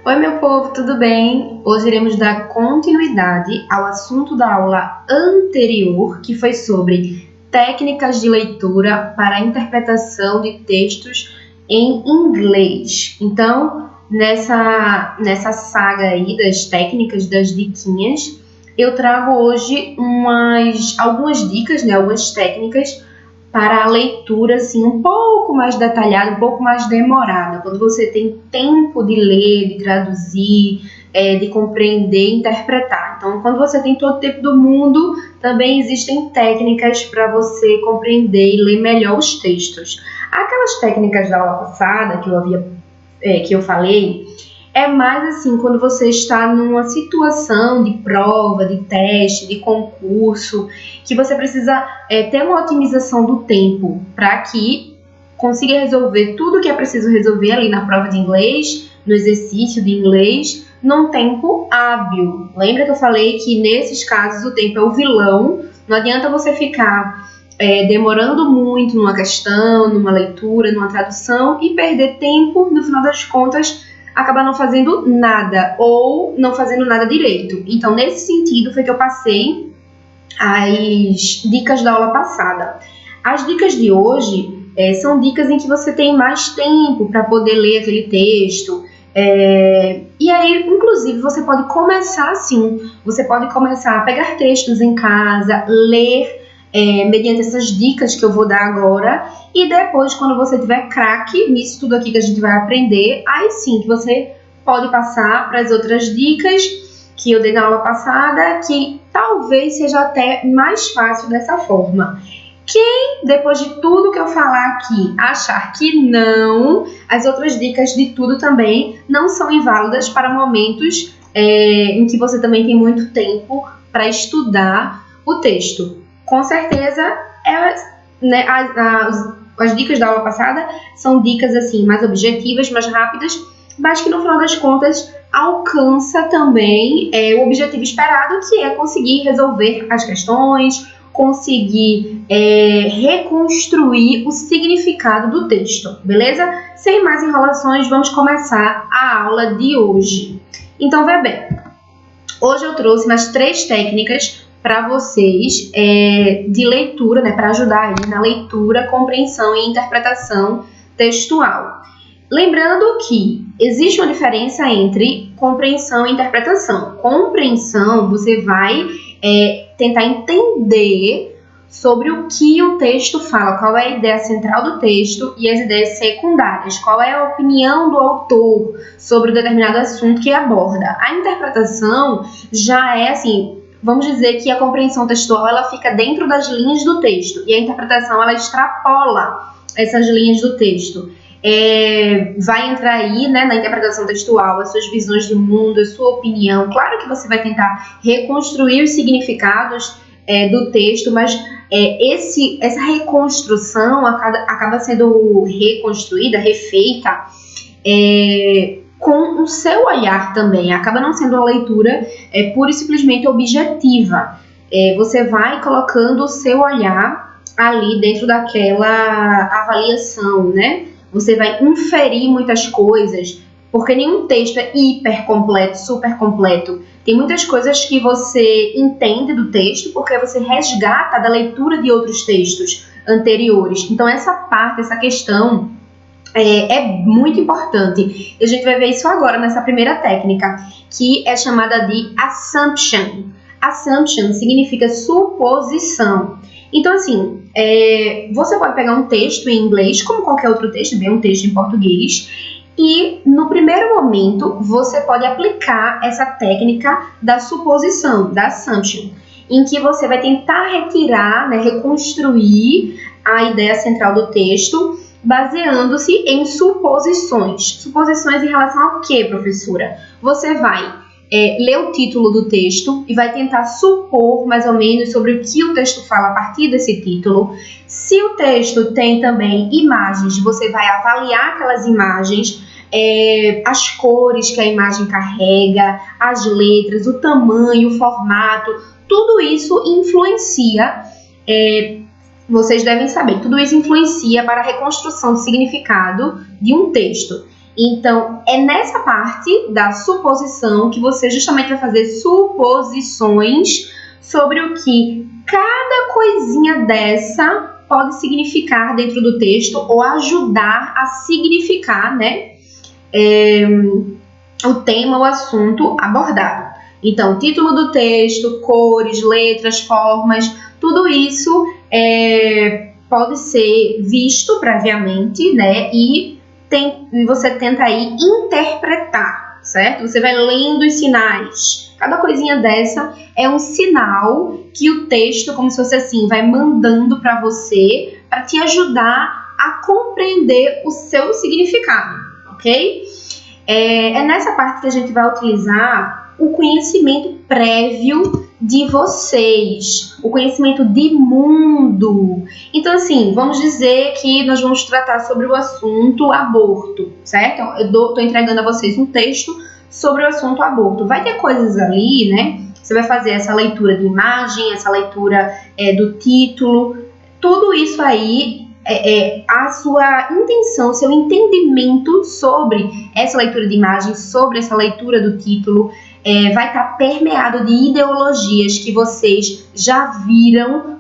Oi, meu povo, tudo bem? Hoje iremos dar continuidade ao assunto da aula anterior, que foi sobre técnicas de leitura para a interpretação de textos em inglês. Então, nessa saga aí das técnicas, das diquinhas, eu trago hoje algumas dicas, algumas técnicas para a leitura assim, um pouco mais detalhada, um pouco mais demorada, quando você tem tempo de ler, de traduzir, de compreender e interpretar. Então, quando você tem todo o tempo do mundo, também existem técnicas para você compreender e ler melhor os textos. Aquelas técnicas da aula passada que eu falei, é mais assim, quando você está numa situação de prova, de teste, de concurso, que você precisa ter uma otimização do tempo para que consiga resolver tudo que é preciso resolver ali na prova de inglês, no exercício de inglês, num tempo hábil. Lembra que eu falei que nesses casos o tempo é o vilão? Não adianta você ficar demorando muito numa questão, numa leitura, numa tradução e perder tempo, no final das contas, acabar não fazendo nada ou não fazendo nada direito. Então, nesse sentido, foi que eu passei as dicas da aula passada. As dicas de hoje são dicas em que você tem mais tempo para poder ler aquele texto. E aí, inclusive, você pode começar assim. Você pode começar a pegar textos em casa, ler mediante essas dicas que eu vou dar agora, e depois, quando você tiver craque nisso tudo aqui que a gente vai aprender, aí sim que você pode passar para as outras dicas que eu dei na aula passada, que talvez seja até mais fácil dessa forma. Quem, depois de tudo que eu falar aqui, achar que não, as outras dicas de tudo também não são inválidas para momentos em que você também tem muito tempo para estudar o texto. Com certeza, as dicas da aula passada são dicas assim mais objetivas, mais rápidas, mas que no final das contas alcança também o objetivo esperado, que é conseguir resolver as questões, conseguir reconstruir o significado do texto, beleza? Sem mais enrolações, vamos começar a aula de hoje. Então, vê bem, hoje eu trouxe mais 3 técnicas para vocês de leitura, para ajudar aí na leitura, compreensão e interpretação textual. Lembrando que existe uma diferença entre compreensão e interpretação. Compreensão, você vai tentar entender sobre o que o texto fala, qual é a ideia central do texto e as ideias secundárias, qual é a opinião do autor sobre o determinado assunto que aborda. A interpretação já é assim, vamos dizer que a compreensão textual ela fica dentro das linhas do texto e a interpretação ela extrapola essas linhas do texto. Vai entrar aí na interpretação textual as suas visões de mundo, a sua opinião. Claro que você vai tentar reconstruir os significados do texto, mas essa reconstrução acaba sendo reconstruída, refeita com o seu olhar também. Acaba não sendo uma leitura pura e simplesmente objetiva. Você vai colocando o seu olhar ali dentro daquela avaliação, né? Você vai inferir muitas coisas, porque nenhum texto é hiper completo, super completo. Tem muitas coisas que você entende do texto porque você resgata da leitura de outros textos anteriores. Então, essa parte, essa questão é muito importante. A gente vai ver isso agora nessa primeira técnica, que é chamada de assumption. Assumption significa suposição. Então, assim, você pode pegar um texto em inglês, como qualquer outro texto, bem um texto em português, e no primeiro momento você pode aplicar essa técnica da suposição, da assumption, em que você vai tentar retirar, reconstruir a ideia central do texto, baseando-se em suposições. Suposições em relação ao quê, professora? Você vai ler o título do texto e vai tentar supor mais ou menos sobre o que o texto fala a partir desse título. Se o texto tem também imagens, você vai avaliar aquelas imagens, as cores que a imagem carrega, as letras, o tamanho, o formato, tudo isso influencia, vocês devem saber, tudo isso influencia para a reconstrução do significado de um texto. Então, é nessa parte da suposição que você justamente vai fazer suposições sobre o que cada coisinha dessa pode significar dentro do texto ou ajudar a significar, né, o tema, o assunto abordado. Então, título do texto, cores, letras, formas, tudo isso pode ser visto previamente, né, e você tenta aí interpretar, certo? Você vai lendo os sinais. Cada coisinha dessa é um sinal que o texto, como se fosse assim, vai mandando para você para te ajudar a compreender o seu significado, ok? É nessa parte que a gente vai utilizar o conhecimento prévio de vocês, o conhecimento de mundo. Então, assim, vamos dizer que nós vamos tratar sobre o assunto aborto, certo? Eu estou entregando a vocês um texto sobre o assunto aborto. Vai ter coisas ali, né? Você vai fazer essa leitura de imagem, essa leitura do título, tudo isso aí a sua intenção, seu entendimento sobre essa leitura de imagem, sobre essa leitura do título, vai estar permeado de ideologias que vocês já viram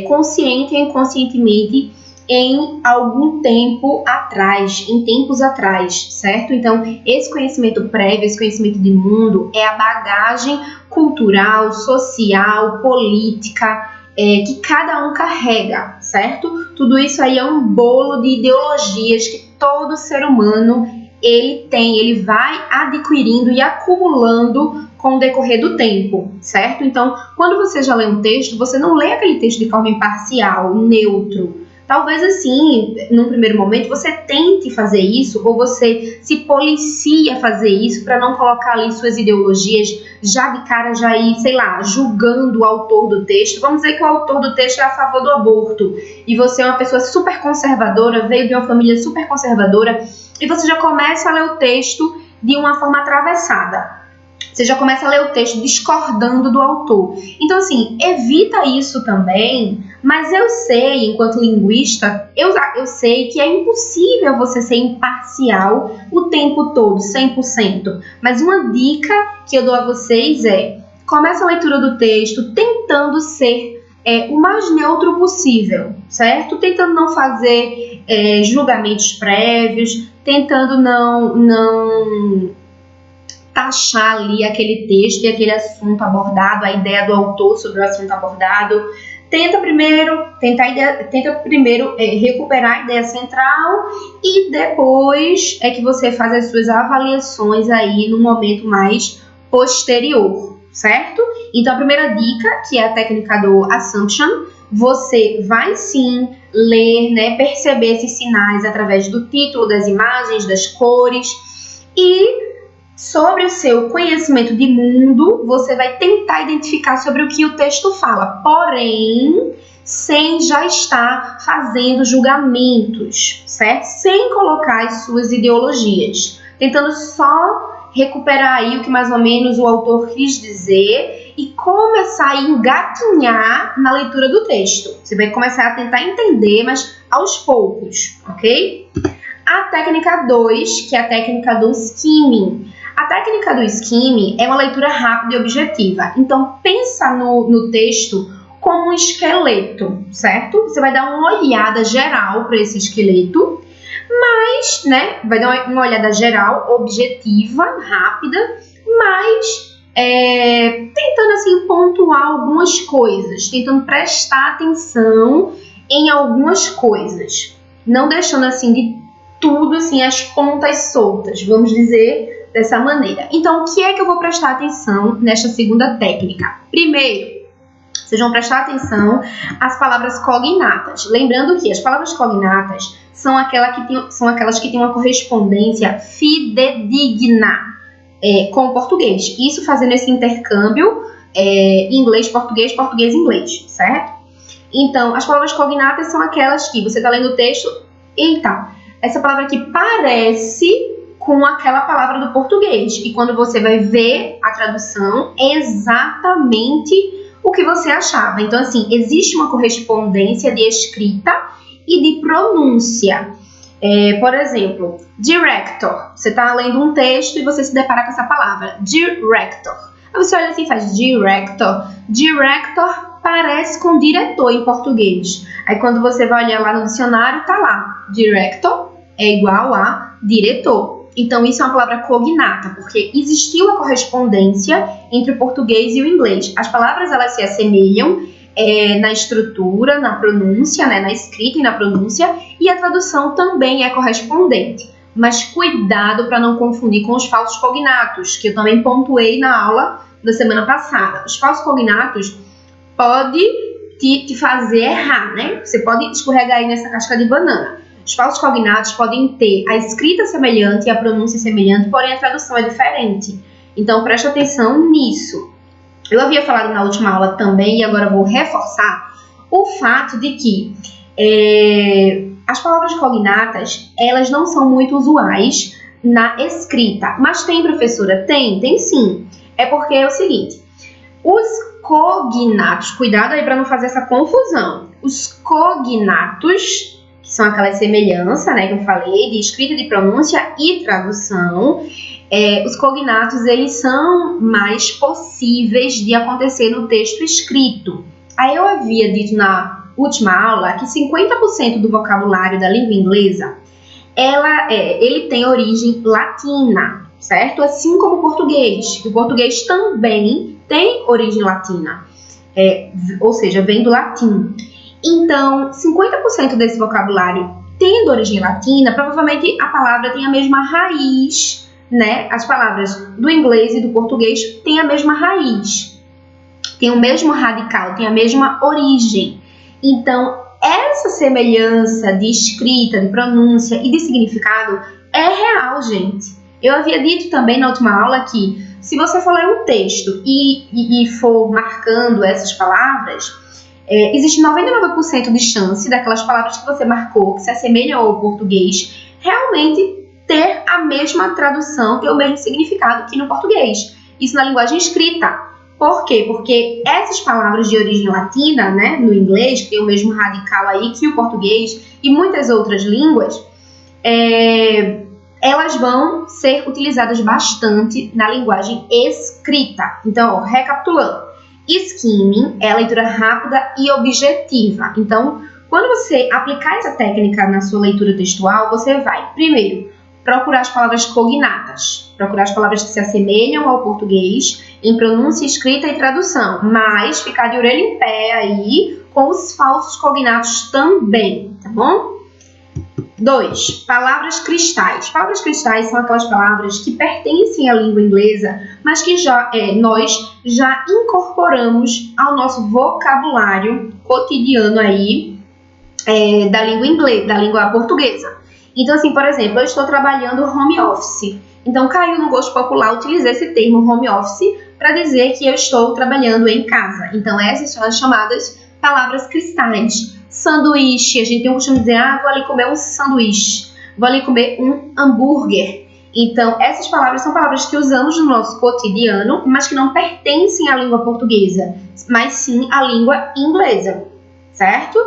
consciente e inconscientemente em algum tempo atrás, em tempos atrás, certo? Então, esse conhecimento prévio, esse conhecimento de mundo é a bagagem cultural, social, política, que cada um carrega, certo? Tudo isso aí é um bolo de ideologias que todo ser humano ele tem, ele vai adquirindo e acumulando com o decorrer do tempo, certo? Então, quando você já lê um texto, você não lê aquele texto de forma imparcial, neutro. Talvez assim, num primeiro momento, você tente fazer isso ou você se policia a fazer isso para não colocar ali suas ideologias já de cara, já ir, sei lá, julgando o autor do texto. Vamos dizer que o autor do texto é a favor do aborto e você é uma pessoa super conservadora, veio de uma família super conservadora e você já começa a ler o texto de uma forma atravessada. Você já começa a ler o texto discordando do autor. Então, assim, evita isso também, mas eu sei, enquanto linguista, eu sei que é impossível você ser imparcial o tempo todo, 100%. Mas uma dica que eu dou a vocês comece a leitura do texto tentando ser o mais neutro possível, certo? Tentando não fazer julgamentos prévios, tentando não taxar ali aquele texto e aquele assunto abordado, a ideia do autor sobre o assunto abordado. Tenta primeiro recuperar a ideia central e depois é que você faz as suas avaliações aí no momento mais posterior, certo? Então, a primeira dica, que é a técnica do assumption, você vai sim ler, né, perceber esses sinais através do título, das imagens, das cores e sobre o seu conhecimento de mundo, você vai tentar identificar sobre o que o texto fala, porém, sem já estar fazendo julgamentos, certo? Sem colocar as suas ideologias, tentando só recuperar aí o que mais ou menos o autor quis dizer e começar a engatinhar na leitura do texto. Você vai começar a tentar entender, mas aos poucos, ok? A técnica 2, que é a técnica do skimming. A técnica do skimming é uma leitura rápida e objetiva. Então, pensa no texto como um esqueleto, certo? Você vai dar uma olhada geral para esse esqueleto, mas, né, vai dar uma olhada geral, objetiva, rápida, mas tentando, assim, pontuar algumas coisas, tentando prestar atenção em algumas coisas, não deixando, assim, de tudo, assim, as pontas soltas, vamos dizer dessa maneira. Então, o que é que eu vou prestar atenção nesta segunda técnica? Primeiro, vocês vão prestar atenção às palavras cognatas. Lembrando que as palavras cognatas são aquelas que têm uma correspondência fidedigna com o português. Isso fazendo esse intercâmbio inglês-português, português-inglês, certo? Então, as palavras cognatas são aquelas que você está lendo o texto, eita, essa palavra aqui parece com aquela palavra do português. E quando você vai ver a tradução, é exatamente o que você achava. Então, assim, existe uma correspondência de escrita e de pronúncia. Por exemplo, director. Você está lendo um texto e você se depara com essa palavra, director. Aí você olha assim e faz director. Director parece com diretor em português. Aí quando você vai olhar lá no dicionário, tá lá, director é igual a diretor. Então isso é uma palavra cognata, porque existiu a correspondência entre o português e o inglês. As palavras elas se assemelham na estrutura, na pronúncia, né, na escrita e na pronúncia, e a tradução também é correspondente. Mas cuidado para não confundir com os falsos cognatos, que eu também pontuei na aula da semana passada. Os falsos cognatos podem te fazer errar, né? Você pode escorregar aí nessa casca de banana. Os falsos cognatos podem ter a escrita semelhante e a pronúncia semelhante, porém a tradução é diferente. Então preste atenção nisso. Eu havia falado na última aula também, e agora vou reforçar, o fato de que as palavras cognatas, elas não são muito usuais na escrita. Mas tem, professora? Tem sim. É porque é o seguinte, os cognatos, cuidado aí para não fazer essa confusão. Os cognatos, que são aquelas semelhanças, né, que eu falei, de escrita, de pronúncia e tradução, os cognatos, eles são mais possíveis de acontecer no texto escrito. Aí eu havia dito na última aula que 50% do vocabulário da língua inglesa, ele tem origem latina, certo? Assim como o português. O português também tem origem latina, ou seja, vem do latim. Então, 50% desse vocabulário tendo origem latina, provavelmente a palavra tem a mesma raiz, né? As palavras do inglês e do português têm a mesma raiz, tem o mesmo radical, tem a mesma origem. Então, essa semelhança de escrita, de pronúncia e de significado é real, gente. Eu havia dito também na última aula que se você for ler um texto e for marcando essas palavras, existe 99% de chance daquelas palavras que você marcou, que se assemelham ao português, realmente ter a mesma tradução, ter o mesmo significado que no português. Isso na linguagem escrita. Por quê? Porque essas palavras de origem latina, né, no inglês, que tem o mesmo radical aí que o português e muitas outras línguas, elas vão ser utilizadas bastante na linguagem escrita. Então, recapitulando. Skimming é a leitura rápida e objetiva. Então, quando você aplicar essa técnica na sua leitura textual, você vai, primeiro, procurar as palavras cognatas, procurar as palavras que se assemelham ao português em pronúncia, escrita e tradução, mas ficar de orelha em pé aí com os falsos cognatos também, tá bom? 2. Palavras cristais. Palavras cristais são aquelas palavras que pertencem à língua inglesa, mas que nós já incorporamos ao nosso vocabulário cotidiano aí da língua inglesa, da língua portuguesa. Então, assim, por exemplo, eu estou trabalhando home office. Então, caiu no gosto popular utilizar esse termo home office para dizer que eu estou trabalhando em casa. Então, essas são as chamadas palavras cristais. Sanduíche, a gente tem o costume de dizer, vou ali comer um sanduíche, vou ali comer um hambúrguer. Então, essas palavras são palavras que usamos no nosso cotidiano, mas que não pertencem à língua portuguesa, mas sim à língua inglesa, certo?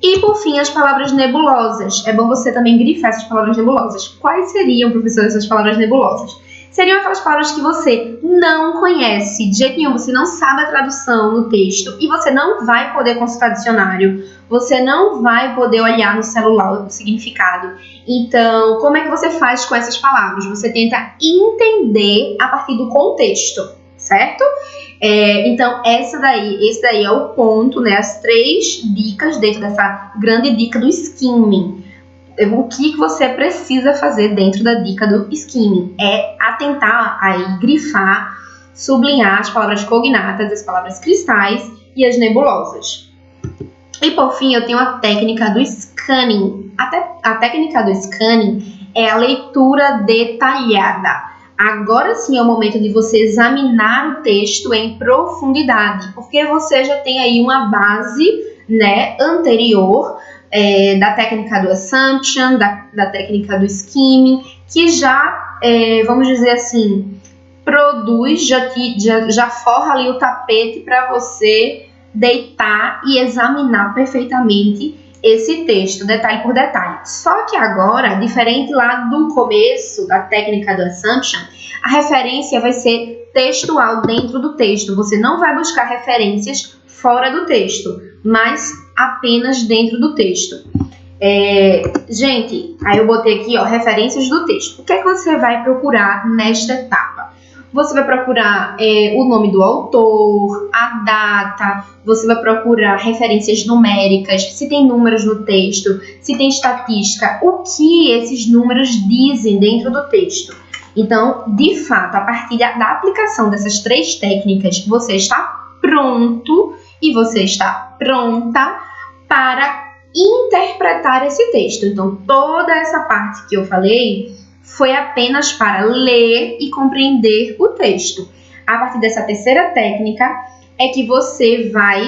E, por fim, as palavras nebulosas. É bom você também grifar essas palavras nebulosas. Quais seriam, professor, essas palavras nebulosas? Seriam aquelas palavras que você não conhece de jeito nenhum, você não sabe a tradução no texto e você não vai poder consultar dicionário, você não vai poder olhar no celular o significado. Então, como é que você faz com essas palavras? Você tenta entender a partir do contexto, certo? Então, esse daí é o ponto, né? As 3 dicas dentro dessa grande dica do skimming. O que você precisa fazer dentro da dica do skimming é atentar aí, grifar, sublinhar as palavras cognatas, as palavras cristais e as nebulosas. E por fim, eu tenho a técnica do scanning. A técnica do scanning é a leitura detalhada. Agora sim é o momento de você examinar o texto em profundidade, porque você já tem aí uma base, né, anterior da técnica do assumption, da técnica do skimming, que já, vamos dizer assim, produz, já forra ali o tapete para você deitar e examinar perfeitamente esse texto, detalhe por detalhe. Só que agora, diferente lá do começo da técnica do assumption, a referência vai ser textual dentro do texto. Você não vai buscar referências fora do texto, mas apenas dentro do texto. Gente, aí eu botei aqui, ó, referências do texto. O que é que você vai procurar nesta etapa? Você vai procurar o nome do autor, a data, você vai procurar referências numéricas, se tem números no texto, se tem estatística, o que esses números dizem dentro do texto. Então, de fato, a partir da aplicação dessas 3 técnicas, você está pronto e você está pronta para interpretar esse texto. Então, toda essa parte que eu falei foi apenas para ler e compreender o texto. A partir dessa terceira técnica é que você vai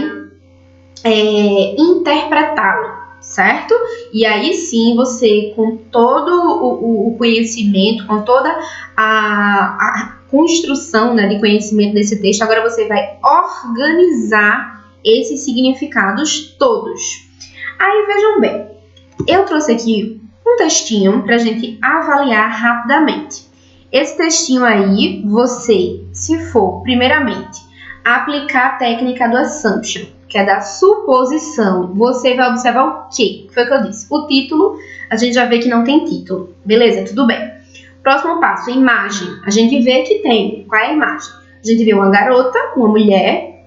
interpretá-lo, certo? E aí sim, você, com todo o conhecimento, com toda a construção, né, de conhecimento desse texto, agora você vai organizar esses significados todos. Aí, vejam bem, eu trouxe aqui um textinho para a gente avaliar rapidamente. Esse textinho aí, você, se for, primeiramente, aplicar a técnica do assumption, que é da suposição, você vai observar o quê? Foi o que eu disse. O título, a gente já vê que não tem título. Beleza? Tudo bem. Próximo passo, imagem. A gente vê que tem. Qual é a imagem? A gente vê uma garota, uma mulher,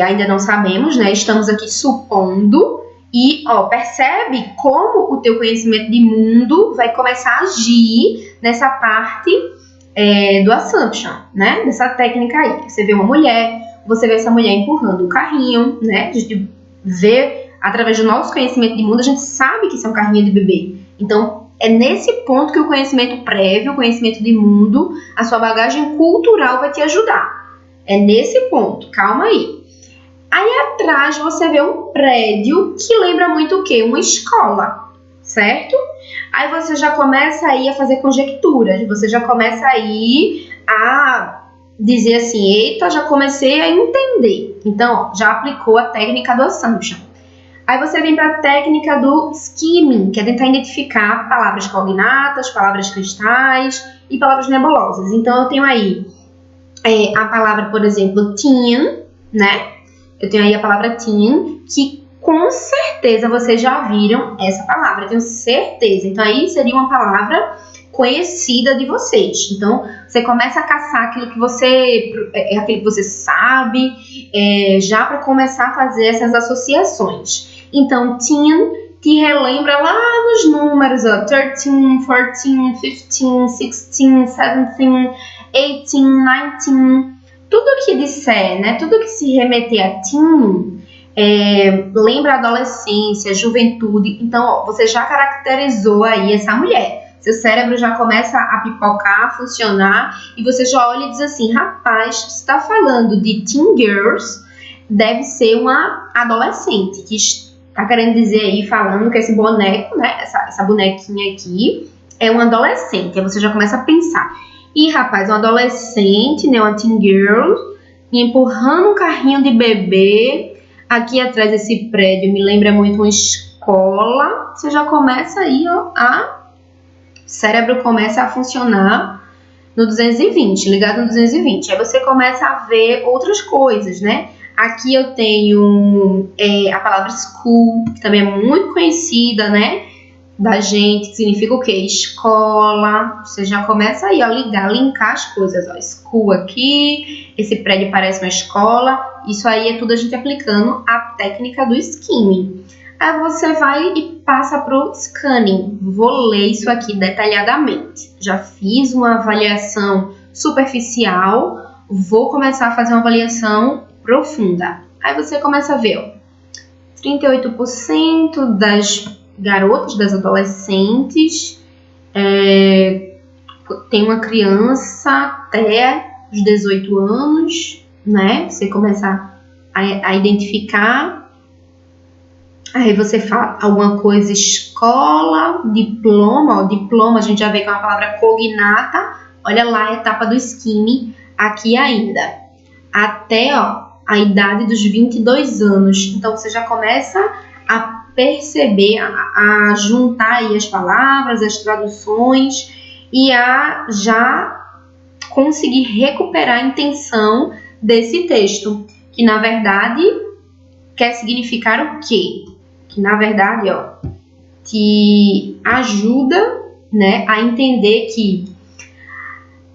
ainda não sabemos, né? Estamos aqui supondo. E, percebe como o teu conhecimento de mundo vai começar a agir nessa parte do assumption, né? Dessa técnica aí. Você vê uma mulher, você vê essa mulher empurrando o carrinho, né? A gente vê, através do nosso conhecimento de mundo, a gente sabe que isso é um carrinho de bebê. Então, é nesse ponto que o conhecimento prévio, o conhecimento de mundo, a sua bagagem cultural vai te ajudar. É nesse ponto, calma aí. Aí atrás você vê um prédio que lembra muito o quê? Uma escola, certo? Aí você já começa aí a fazer conjecturas, você já começa aí a dizer assim, eita, já comecei a entender. Então, já aplicou a técnica do assumption. Aí você vem para a técnica do skimming, que é tentar identificar palavras cognatas, palavras cristais e palavras nebulosas. Então, eu tenho aí a palavra, por exemplo, teen, né? Eu tenho aí a palavra teen, que com certeza vocês já viram essa palavra, eu tenho certeza. Então, aí seria uma palavra conhecida de vocês. Então, você começa a caçar aquilo que você sabe, já para começar a fazer essas associações. Então, teen te relembra lá nos números, ó, 13, 14, 15, 16, 17, 18, 19... Tudo que disser, né? Tudo que se remeter a teen, lembra a adolescência, juventude. Então, ó, você já caracterizou aí essa mulher. Seu cérebro já começa a pipocar, a funcionar, e você já olha e diz assim, rapaz, você está falando de teen girls, deve ser uma adolescente, que está querendo dizer aí, falando que esse boneco, né? Essa bonequinha aqui é um adolescente. Aí você já começa a pensar. E, rapaz, um adolescente, né, uma teen girl, empurrando um carrinho de bebê. Aqui atrás desse prédio me lembra muito uma escola. Você já começa aí, ó, o cérebro começa a funcionar no 220, ligado no 220. Aí você começa a ver outras coisas, né? Aqui eu tenho a palavra school, que também é muito conhecida, né? Da gente, que significa o quê? Escola. Você já começa aí, ó, linkar as coisas, ó. School aqui, esse prédio parece uma escola. Isso aí é tudo a gente aplicando a técnica do skimming. Aí você vai e passa pro scanning. Vou ler isso aqui detalhadamente. Já fiz uma avaliação superficial, vou começar a fazer uma avaliação profunda. Aí você começa a ver, ó, 38% das garotas, das adolescentes, tem uma criança até os 18 anos, né? Você começa a identificar. Aí você fala alguma coisa, escola, diploma. Ó, diploma a gente já vê que é uma palavra cognata. Olha lá a etapa do skimming aqui ainda. Até, ó, a idade dos 22 anos. Então, você já começa a perceber, a juntar aí as palavras, as traduções e a já conseguir recuperar a intenção desse texto, que na verdade quer significar o quê? Que na verdade, te ajuda, né, a entender que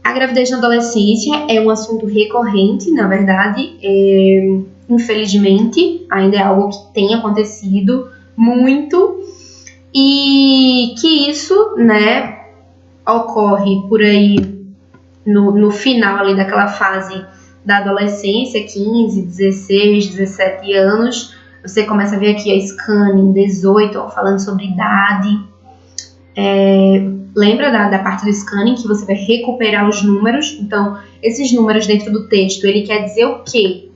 a gravidez na adolescência é um assunto recorrente, na verdade, infelizmente, ainda é algo que tem acontecido muito, e que isso, né, ocorre por aí no final ali daquela fase da adolescência, 15, 16, 17 anos, você começa a ver aqui a scanning, 18, falando sobre idade. Lembra da parte do scanning, que você vai recuperar os números? Então, esses números dentro do texto, ele quer dizer o quê?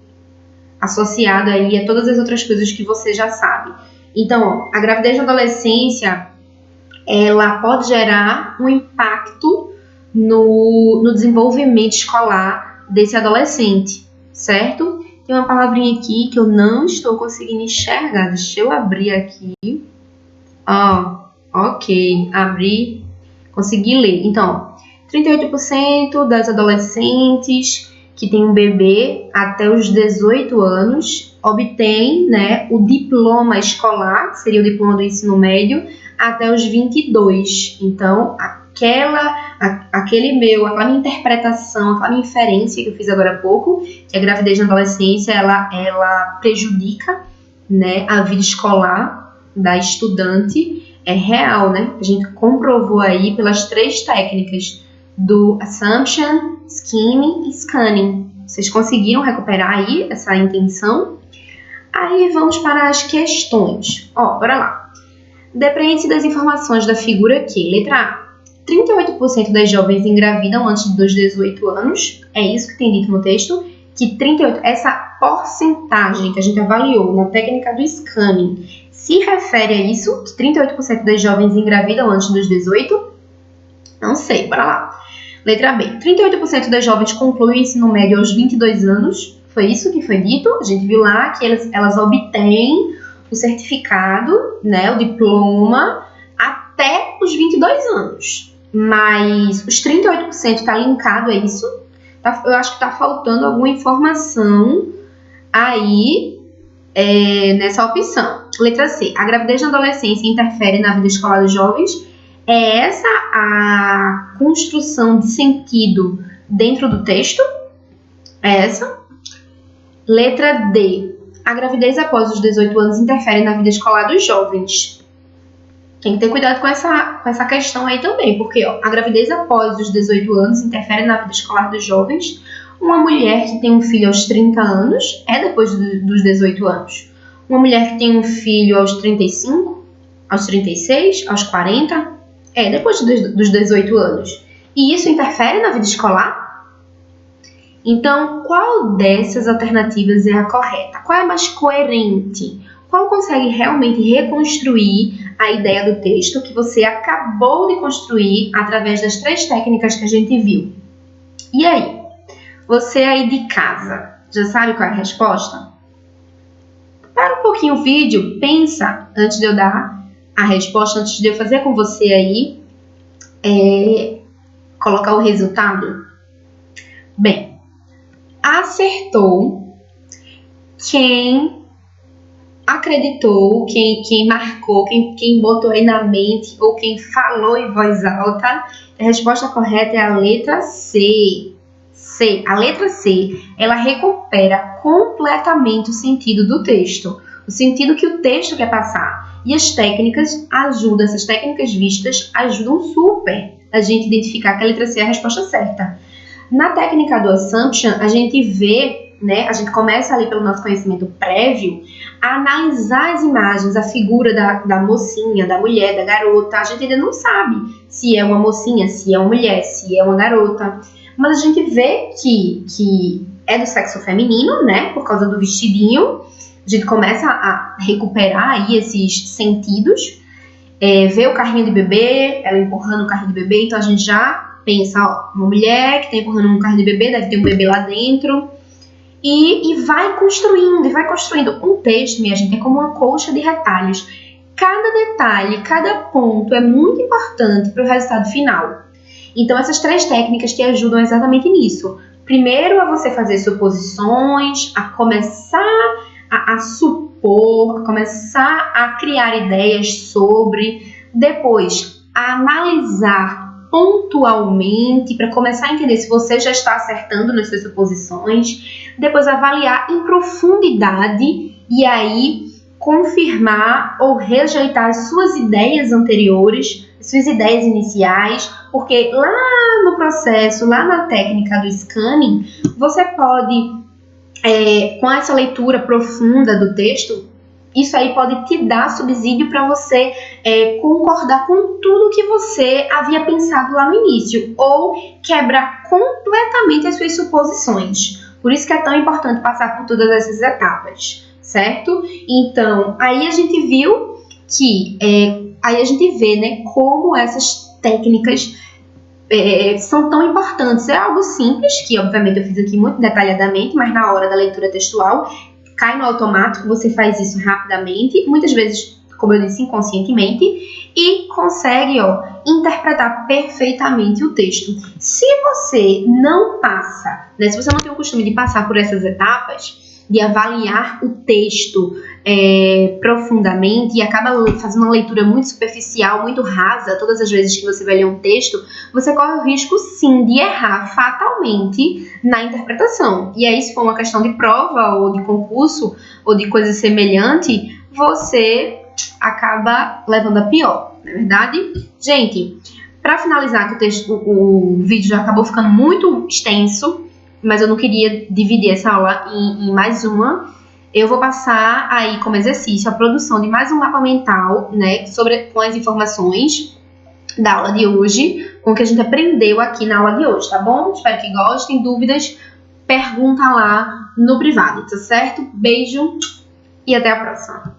Associado aí a todas as outras coisas que você já sabe. Então, a gravidez na adolescência, ela pode gerar um impacto no desenvolvimento escolar desse adolescente, certo? Tem uma palavrinha aqui que eu não estou conseguindo enxergar. Deixa eu abrir aqui. Ok, abri, consegui ler. Então, 38% das adolescentes que têm um bebê até os 18 anos obtém, né, o diploma escolar, que seria o diploma do ensino médio, até os 22. Então, aquela minha interpretação, aquela minha inferência que eu fiz agora há pouco, que a gravidez na adolescência, ela prejudica, né, a vida escolar da estudante, é real, né? A gente comprovou aí pelas 3 técnicas do Assumption, Skimming e Scanning. Vocês conseguiram recuperar aí essa intenção? Aí vamos para as questões. Bora lá. Depreende-se das informações da figura aqui. Letra A. 38% das jovens engravidam antes dos 18 anos. É isso que tem dito no texto. Que 38%, essa porcentagem que a gente avaliou na técnica do Scanning, se refere a isso, que 38% das jovens engravidam antes dos 18? Não sei, bora lá. Letra B. 38% das jovens concluem o ensino médio aos 22 anos. Foi isso que foi dito. A gente viu lá que elas obtêm o certificado, né, o diploma, até os 22 anos. Mas os 38% está linkado a isso. Eu acho que está faltando alguma informação aí nessa opção. Letra C. A gravidez na adolescência interfere na vida escolar dos jovens. É essa a construção de sentido dentro do texto? É essa. Letra D. A gravidez após os 18 anos interfere na vida escolar dos jovens. Tem que ter cuidado com essa questão aí também, porque a gravidez após os 18 anos interfere na vida escolar dos jovens. Uma mulher que tem um filho aos 30 anos é depois dos 18 anos. Uma mulher que tem um filho aos 35, aos 36, aos 40, é depois dos 18 anos. E isso interfere na vida escolar? Então, qual dessas alternativas é a correta? Qual é a mais coerente? Qual consegue realmente reconstruir a ideia do texto que você acabou de construir através das 3 técnicas que a gente viu? E aí? Você aí de casa, já sabe qual é a resposta? Para um pouquinho o vídeo, pensa antes de eu dar a resposta, antes de eu fazer com você aí, colocar o resultado. Bem, acertou quem acreditou, quem marcou, quem botou aí na mente ou quem falou em voz alta. A resposta correta é a letra C. A letra C, ela recupera completamente o sentido do texto, o sentido que o texto quer passar. E as técnicas ajudam, essas técnicas vistas ajudam super a gente identificar que a letra C é a resposta certa. Na técnica do Assumption, a gente vê, né, a gente começa ali pelo nosso conhecimento prévio a analisar as imagens, a figura da mocinha, da mulher, da garota. A gente ainda não sabe se é uma mocinha, se é uma mulher, se é uma garota. Mas a gente vê que é do sexo feminino, né? Por causa do vestidinho. A gente começa a recuperar aí esses sentidos. Vê o carrinho de bebê, ela empurrando o carrinho de bebê. Então a gente já pensa, uma mulher que está empurrando um carrinho de bebê, deve ter um bebê lá dentro. E vai construindo. Um texto, minha gente, é como uma colcha de retalhos. cada detalhe, cada ponto é muito importante para o resultado final. Então, essas 3 técnicas te ajudam exatamente nisso. Primeiro, a você fazer suposições, a começar a supor, a começar a criar ideias sobre. Depois, a analisar pontualmente para começar a entender se você já está acertando nas suas suposições. Depois, avaliar em profundidade e aí confirmar ou rejeitar as suas ideias anteriores, suas ideias iniciais, porque lá no processo, lá na técnica do scanning, você pode, com essa leitura profunda do texto, isso aí pode te dar subsídio para você concordar com tudo que você havia pensado lá no início, ou quebrar completamente as suas suposições. Por isso que é tão importante passar por todas essas etapas, certo? Então, aí a gente viu que, aí a gente vê, né, como essas técnicas são tão importantes. É algo simples, que obviamente eu fiz aqui muito detalhadamente, mas na hora da leitura textual, cai no automático, você faz isso rapidamente, muitas vezes, como eu disse, inconscientemente, e consegue interpretar perfeitamente o texto. Se você não passa, né, se você não tem o costume de passar por essas etapas, de avaliar o texto profundamente e acaba fazendo uma leitura muito superficial, muito rasa, todas as vezes que você vai ler um texto, você corre o risco, sim, de errar fatalmente na interpretação. E aí, se for uma questão de prova ou de concurso ou de coisa semelhante, você acaba levando a pior, não é verdade? Gente, para finalizar, que o vídeo já acabou ficando muito extenso, mas eu não queria dividir essa aula em mais uma. Eu vou passar aí como exercício a produção de mais um mapa mental, né, com as informações da aula de hoje, com o que a gente aprendeu aqui na aula de hoje, tá bom? Espero que gostem. Dúvidas, pergunta lá no privado, tá certo? Beijo e até a próxima.